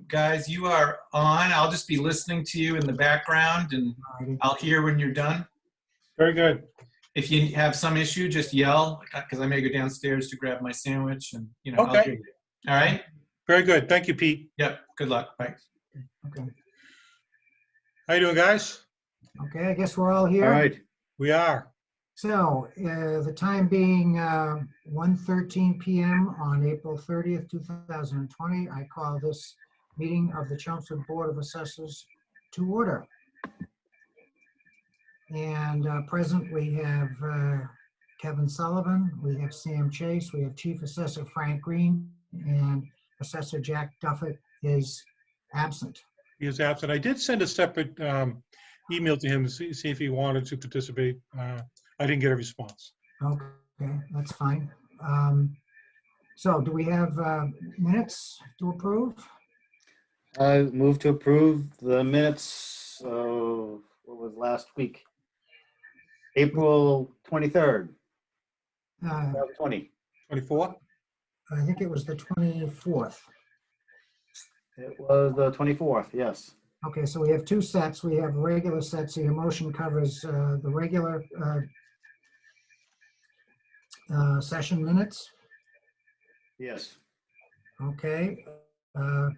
Guys, you are on. I'll just be listening to you in the background, and I'll hear when you're done. Very good. If you have some issue, just yell, because I may go downstairs to grab my sandwich, and I'll Okay. hear you. All right? Very good. Thank you, Pete. Yep. Good luck. Bye. Okay. How you doing, guys? Okay, I guess we're all here. All right. We are. So the time being 1:13 p.m. on April 30th, 2020, I call this meeting of the Chelmsford Board of Assessors to order. And present we have Kevin Sullivan, we have Sam Chase, we have Chief Assessor Frank Green, and Assessor Jack Duffett is absent. He is absent. I did send a separate email to him to see if he wanted to participate. I didn't get a response. Okay, that's fine. So do we have minutes to approve? I move to approve the minutes of, what was last week? April 23rd, 2020. 24? I think it was the 24th. It was the 24th, yes. Okay, so we have two sets. We have regular sets. So your motion covers the regular session minutes. Yes. Okay,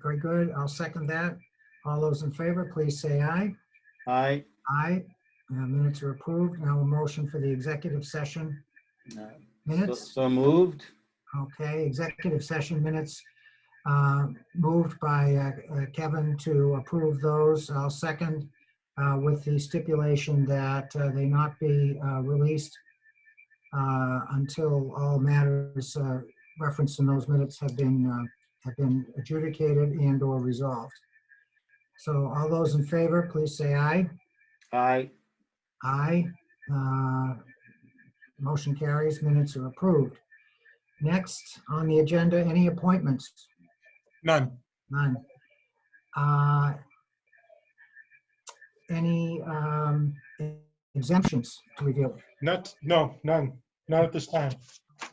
very good. I'll second that. All those in favor, please say aye. Aye. Aye. Minutes are approved. Now a motion for the executive session minutes. So moved. Okay, executive session minutes moved by Kevin to approve those. I'll second with the stipulation that they not be released until all matters referenced in those minutes have been adjudicated and or resolved. So all those in favor, please say aye. Aye. Aye. Motion carries. Minutes are approved. Next on the agenda, any appointments? None. None. Any exemptions to review? No, none. Not at this time.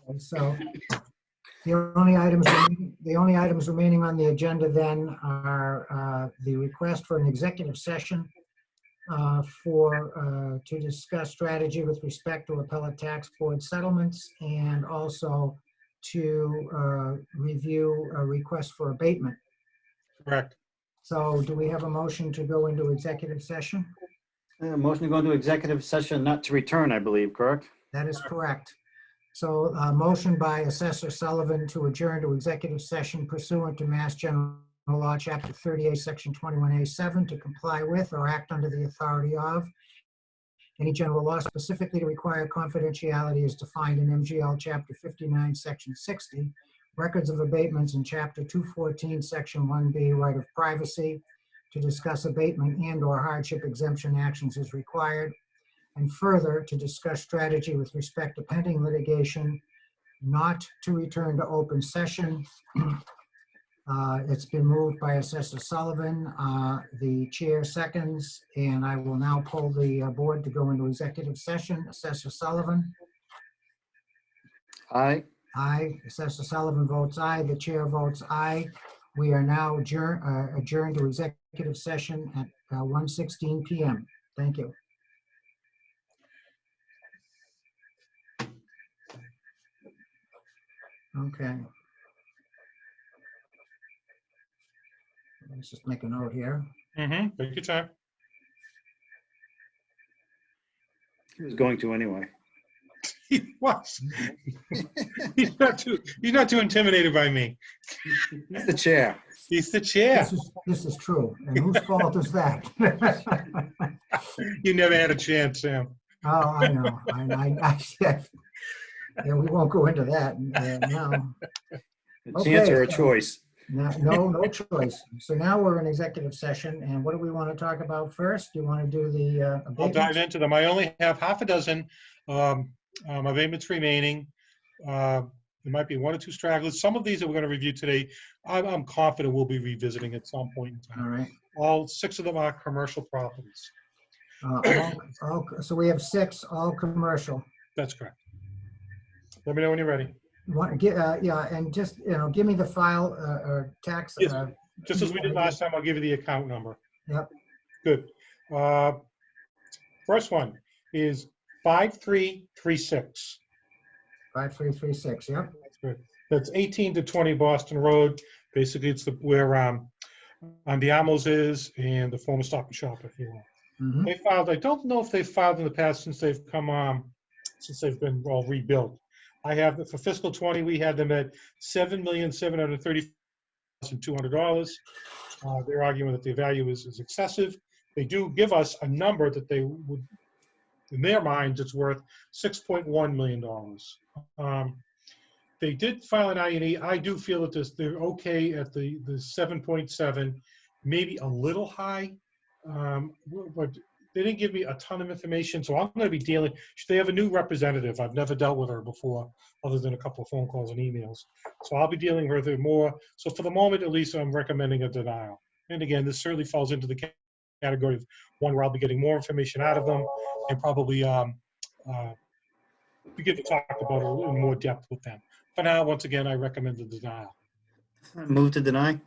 Okay, so the only items remaining on the agenda then are the request for an executive session to discuss strategy with respect to appellate tax board settlements, and also to review a request for abatement. Correct. So do we have a motion to go into executive session? Motion to go into executive session, not to return, I believe, correct? That is correct. So motion by Assessor Sullivan to adjourn to executive session pursuant to Mass General Law, Chapter 38, Section 21A7, to comply with or act under the authority of any general law specifically to require confidentiality as defined in MGL Chapter 59, Section 60, records of abatements in Chapter 214, Section 1B, right of privacy, to discuss abatement and or hardship exemption actions as required, and further to discuss strategy with respect to pending litigation, not to return to open session. It's been moved by Assessor Sullivan. The chair seconds, and I will now poll the board to go into executive session. Assessor Sullivan? Aye. Aye. Assessor Sullivan votes aye. The chair votes aye. We are now adjourned to executive session at 1:16 p.m. Thank you. Okay. Let's just make a note here. Take your time. He was going to anyway. He was. He's not too intimidated by me. He's the chair. He's the chair. This is true. And whose fault is that? You never had a chance, Sam. Oh, I know. I said, yeah, we won't go into that now. A chance or a choice? No choice. So now we're in executive session, and what do we want to talk about first? Do you want to do the I'll abatements? dive into them. I only have half a dozen abatements remaining. There might be one or two stragglers. Some of these that we're going to review today, I'm confident we'll be revisiting at some point in time. All right. All 6 of them are commercial properties. So we have 6, all commercial. That's correct. Let me know when you're ready. Yeah, and just, give me the file or tax Yes. Just as we did last time, I'll give you the account number. Yep. Good. First one is 5336. 5336, yep. That's good. That's 18 to 20 Boston Road. Basically, it's where Andiamo's is and the former Stop and Shop, if you will. Mhm. They filed, I don't know if they've filed in the past since they've since they've been all rebuilt. I have, for fiscal 20, we had them at $7,730,200. They're arguing that the value is excessive. They do give us a number that they would, in their minds, it's worth $6.1 million. They did file an INE. I do feel that they're okay at the 7.7, maybe a little high, but they didn't give me a ton of information, so I'm going to be dealing. They have a new representative. I've never dealt with her before, other than a couple of phone calls and emails. So I'll be dealing with her more. So for the moment, at least, I'm recommending a denial. And again, this certainly falls into the category of one where I'll be getting more information out of them and probably begin to talk about it in more depth with them. For now, once again, I recommend the denial. Move to deny.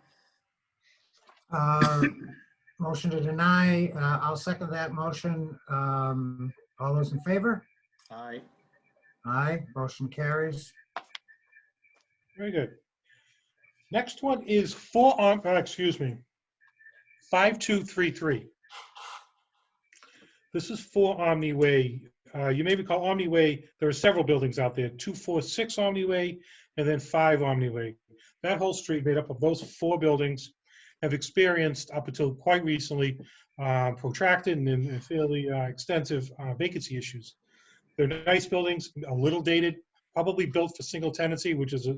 Motion to deny, I'll second that motion. All those in favor? Aye. Aye, motion carries. Very good. Next one is 5233. This is 4 Omni Way. You may recall Omni Way, there are several buildings out there, 246 Omni Way and then 5 Omni Way. That whole street made up of those 4 buildings have experienced, up until quite recently, protracted and fairly extensive vacancy issues. They're nice buildings, a little dated, probably built for single tenancy, which is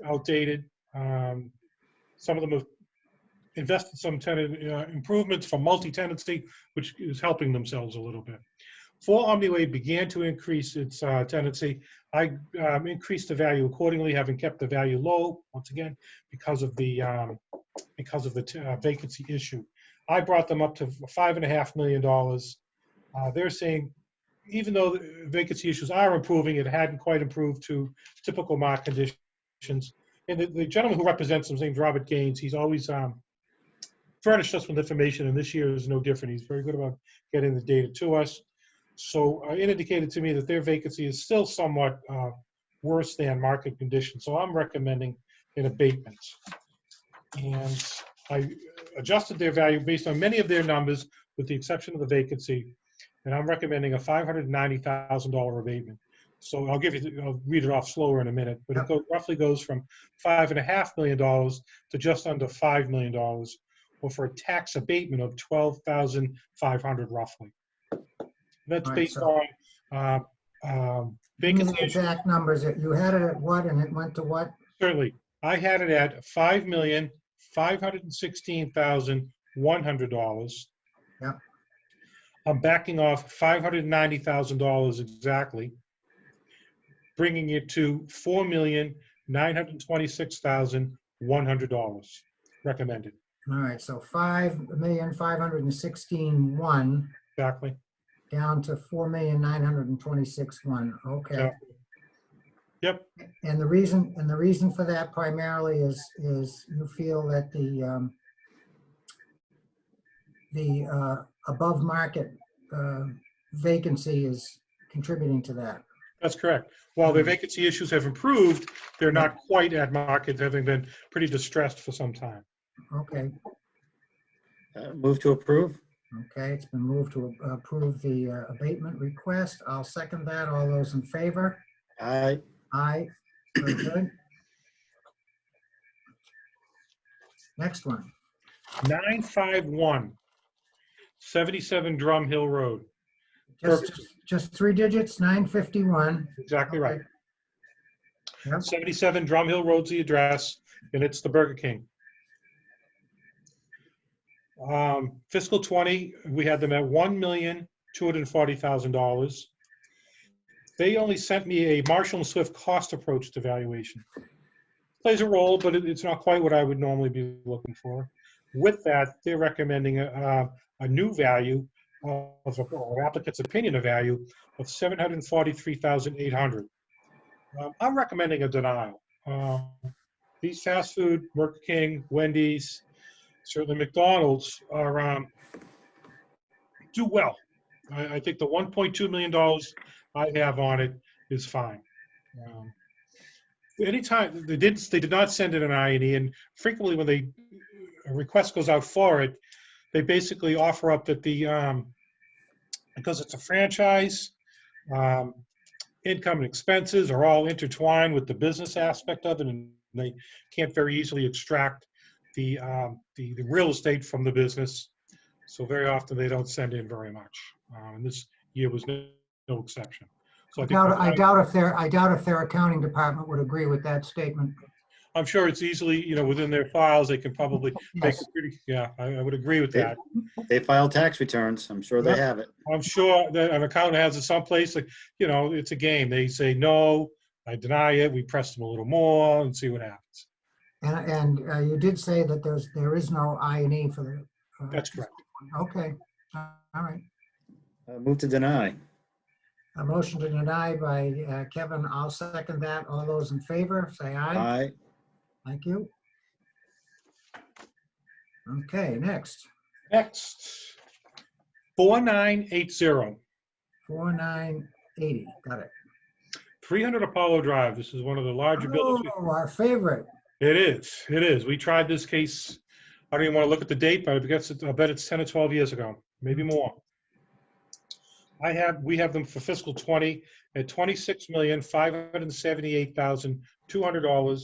outdated. Some of them have invested some tenant improvements for multi-tenancy, which is helping themselves a little bit. 4 Omniway began to increase its tenancy. I increased the value accordingly, having kept the value low, once again, because of the vacancy issue. I brought them up to $5.5 million. They're saying, even though the vacancy issues are improving, it hadn't quite improved to typical market conditions. And the gentleman who represents them, his name's Robert Gaines, he's always furnished us with information, and this year is no different. He's very good about getting the data to us. So it indicated to me that their vacancy is still somewhat worse than market conditions. So I'm recommending an abatement. And I adjusted their value based on many of their numbers, with the exception of the vacancy. And I'm recommending a $590,000 abatement. So I'll read it off slower in a minute, but it roughly goes from $5.5 million to just under $5 million, or for a tax abatement of $12,500 roughly. That's All right, based so on give me vacancy. the exact numbers. You had it at what, and it went to what? Certainly. I had it at $5,516,100. Yep. I'm backing off $590,000 exactly, bringing it to $4,926,100 recommended. All right, so 5,516,100 Exactly. down to 4,926,100. Okay. Exactly. Yep. And the reason for that primarily is you feel that the above market vacancy is contributing to that. That's correct. While their vacancy issues have improved, they're not quite at market, having been pretty distressed for some time. Okay. Move to approve. Okay, it's been moved to approve the abatement request. I'll second that. All those in favor? Aye. Aye. Very good. Next one. 951, 77 Drum Hill Road. Just 3 digits, 951. Exactly right. Yep. 77 Drum Hill Road's the address, and it's the Burger King. Fiscal 20, we had them at $1,240,000. They only sent me a Marshall and Swift cost approach to valuation. Plays a role, but it's not quite what I would normally be looking for. With that, they're recommending a new value of an applicant's opinion of value of $743,800. I'm recommending a denial. these fast food, Burger King, Wendy's, certainly McDonald's are do well. I think the $1.2 million I have on it is fine. Um, Anytime they did not send in an I&E, and frequently when a request goes out for it, they basically offer up that because it's a franchise, um, income and expenses are all intertwined with the business aspect of it, and they can't very easily extract the real estate from the business. So very often they don't send in very much. And this year was no exception. So I doubt if their accounting department would agree with that statement. I'm sure it's easily, within their files, they can probably make Yes. it pretty, yeah, I would agree with that. They file tax returns. I'm sure they Yep. have it. I'm sure that an accountant has it someplace, like, it's a game. They say, no, I deny it. We press them a little more and see what happens. And you did say that there is no I&E for the. That's correct. Okay, all right. Move to deny. A motion to deny by Kevin. I'll second that. All those in favor, say aye. Aye. Thank you. Okay, next. Next, 4980, 4980, got it. 300 Apollo Drive. This is one of the larger buildings. Oh, our favorite. It is. We tried this case, I don't even want to look at the date, but I bet it's 10 or 12 years ago, maybe more. We have them for fiscal 20 at $26,578,200.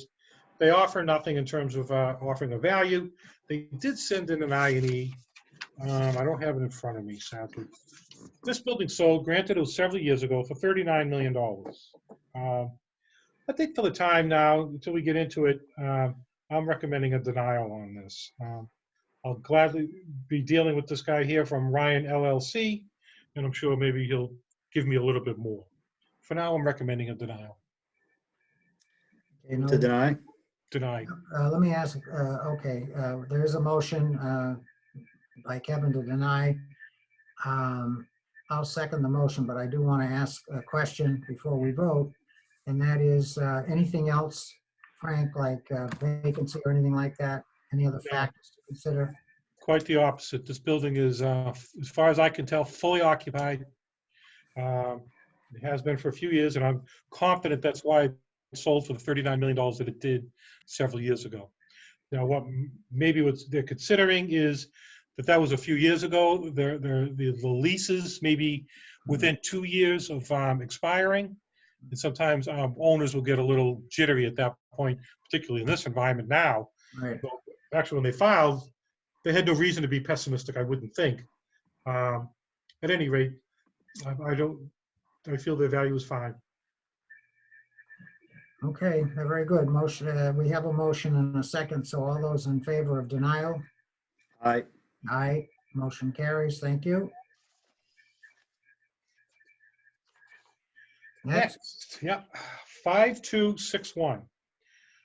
They offer nothing in terms of offering a value. They did send in an I&E. I don't have it in front of me, sadly. This building sold, granted it was several years ago, for $39 million. I think for the time now, until we get into it, I'm recommending a denial on this. I'll gladly be dealing with this guy here from Ryan LLC, and I'm sure maybe he'll give me a little bit more. For now, I'm recommending a denial. Okay, Move to deny. Denied. let me ask, okay, there is a motion by Kevin to deny. I'll second the motion, but I do want to ask a question before we vote. And that is, anything else, Frank, like vacancy or anything like that? Any other No. factors to consider? Quite the opposite. This building is, as far as I can tell, fully occupied. It has been for a few years, and I'm confident that's why it sold for the $39 million that it did several years ago. Now, what they're considering is that was a few years ago. The leases maybe within 2 years of expiring. And sometimes owners will get a little jittery at that point, particularly in this environment now. Right. So, actually, when they filed, they had no reason to be pessimistic, I wouldn't think. At any rate, I feel their value is fine. Okay, very good. Motion, we have a motion and a second, so all those in favor of denial? Aye. Aye, motion carries. Thank you. Next, Yeah, 5261,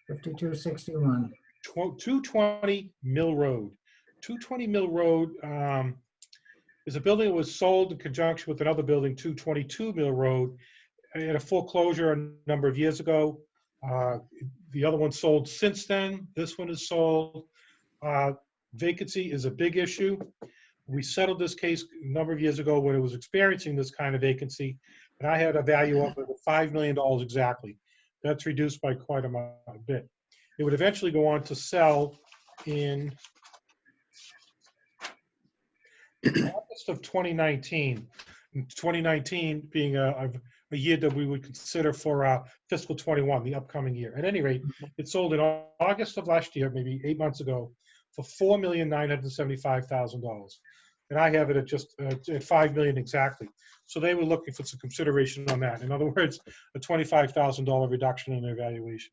5261. 220 Mill Road. 220 Mill Road is a building that was sold in conjunction with another building, 222 Mill Road, at a foreclosure a number of years ago. The other one sold since then. This one is sold. Vacancy is a big issue. We settled this case a number of years ago when it was experiencing this kind of vacancy, and I had a value of $5 million exactly. That's reduced by quite a bit. It would eventually go on to sell in August of 2019. 2019 being a year that we would consider for fiscal 21, the upcoming year. At any rate, it sold in August of last year, maybe 8 months ago, for $4,975,000. And I have it at just at $5 million exactly. So they were looking for some consideration on that. In other words, a $25,000 reduction in their valuation.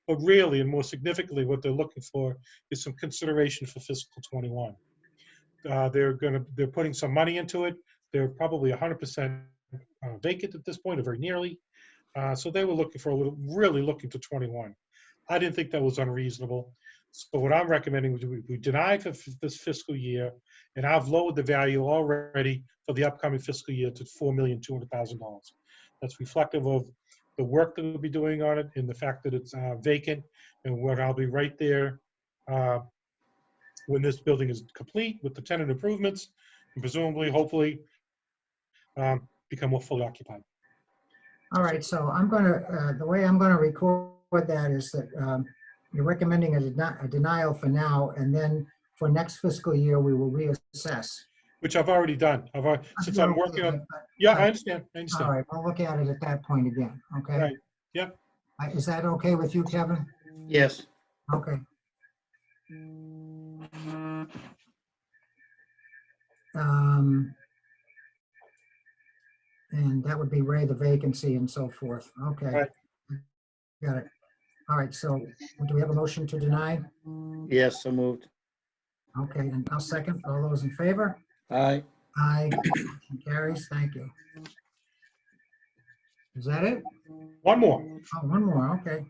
But really, and more significantly, what they're looking for is some consideration for fiscal 21. They're putting some money into it. They're probably 100% vacant at this point, or very nearly. So they were looking for really looking to 21. I didn't think that was unreasonable. So what I'm recommending is we deny for this fiscal year, and I've lowered the value already for the upcoming fiscal year to $4,200,000. That's reflective of the work that we'll be doing on it and the fact that it's vacant, and what I'll be right there when this building is complete with the tenant improvements, and presumably, hopefully, become more fully occupied. All right, so I'm gonna, the way I'm gonna record that is that you're recommending a denial for now, and then for next fiscal year, we will reassess. Which I've already done. Since I'm working on, But- yeah, I understand, All right, we'll look at it at that point again, okay? Right, yep. Is that okay with you, Kevin? Yes. Okay. And that would be Ray, the vacancy and so forth. Okay. Right. Got it. All right, so do we have a motion to deny? Yes, so moved. Okay, and I'll second. All those in favor? Aye. Aye. Motion carries. Thank you. Is that it? One more. Oh, one more, okay.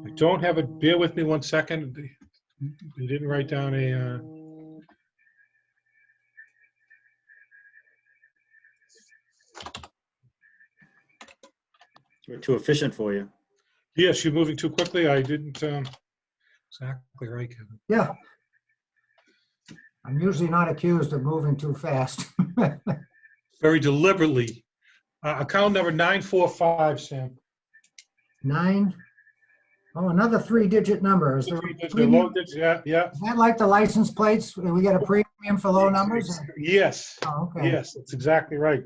I don't have it, bear with me one second. They didn't write down a, We're too efficient for you. yes, you're moving too quickly. I didn't, exactly right, Kevin. Yeah. I'm usually not accused of moving too fast. Very deliberately. Account number 945, Sam. 9. Oh, another 3-digit number. Is there The low digits, yeah, yeah. is that like the license plates? We get a premium for low numbers? Yes, Oh, okay. yes, that's exactly right.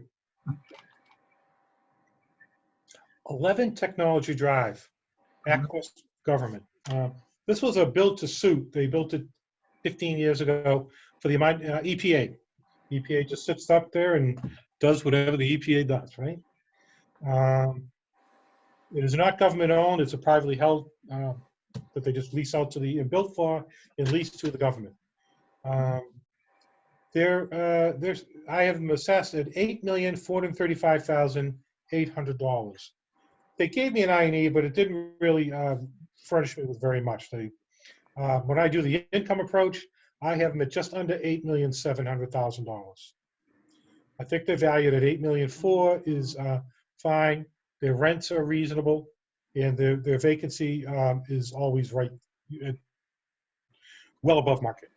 11 Technology Drive, Aquis Government. This was a build to suit. They built it 15 years ago for the EPA. EPA just sits up there and does whatever the EPA does, right? It is not government owned. It's a privately held that they just lease out to the, and built for and leased to the government. I have them assessed at $8,435,800. They gave me an I&E, but it didn't really furnish me with very much. When I do the income approach, I have them at just under $8,700,000. I think they're valued at $8,400,000 is fine. Their rents are reasonable, and their vacancy is always right, well above market.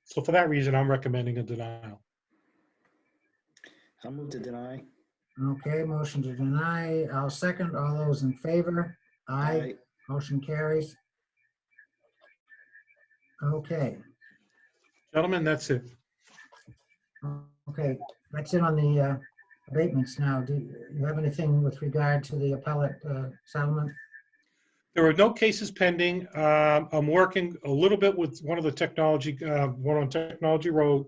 So for that reason, I'm recommending a denial. I'll move to deny. Okay, motion to deny. I'll second. All those in favor? Aye. Motion carries. Okay, Gentlemen, that's it. okay, that's it on the abatements now. Do you have anything with regard to the appellate settlement? There are no cases pending. I'm working a little bit with one of the technology, one on Technology Road.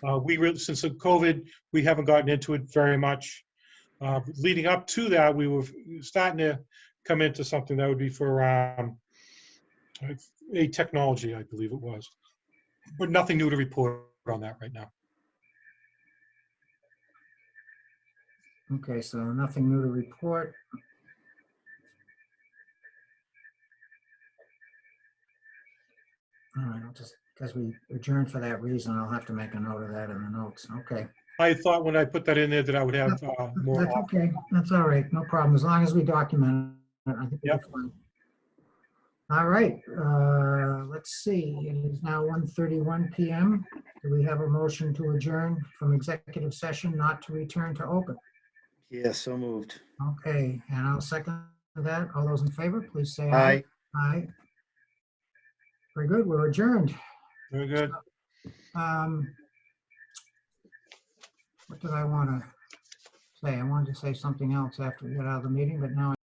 Since the COVID, we haven't gotten into it very much. Leading up to that, we were starting to come into something that would be for a technology, I believe it was. But nothing new to report on that right now. Okay, so nothing new to report. All right, I'll just, because we adjourned for that reason, I'll have to make a note of that in the notes. Okay. I thought when I put that in there that I would have more. That's okay. That's all right. No problem. As long as we document it, I think we'll be fine. All right, let's see. It is now 1:31 PM. Do we have a motion to adjourn from executive session, not to return to open? Yes, so moved. Okay, and I'll second that. All those in favor, please say aye. Aye. Aye. Very good. We're adjourned. Very good. What did I want to say? I wanted to say something else after we get out of the meeting, but now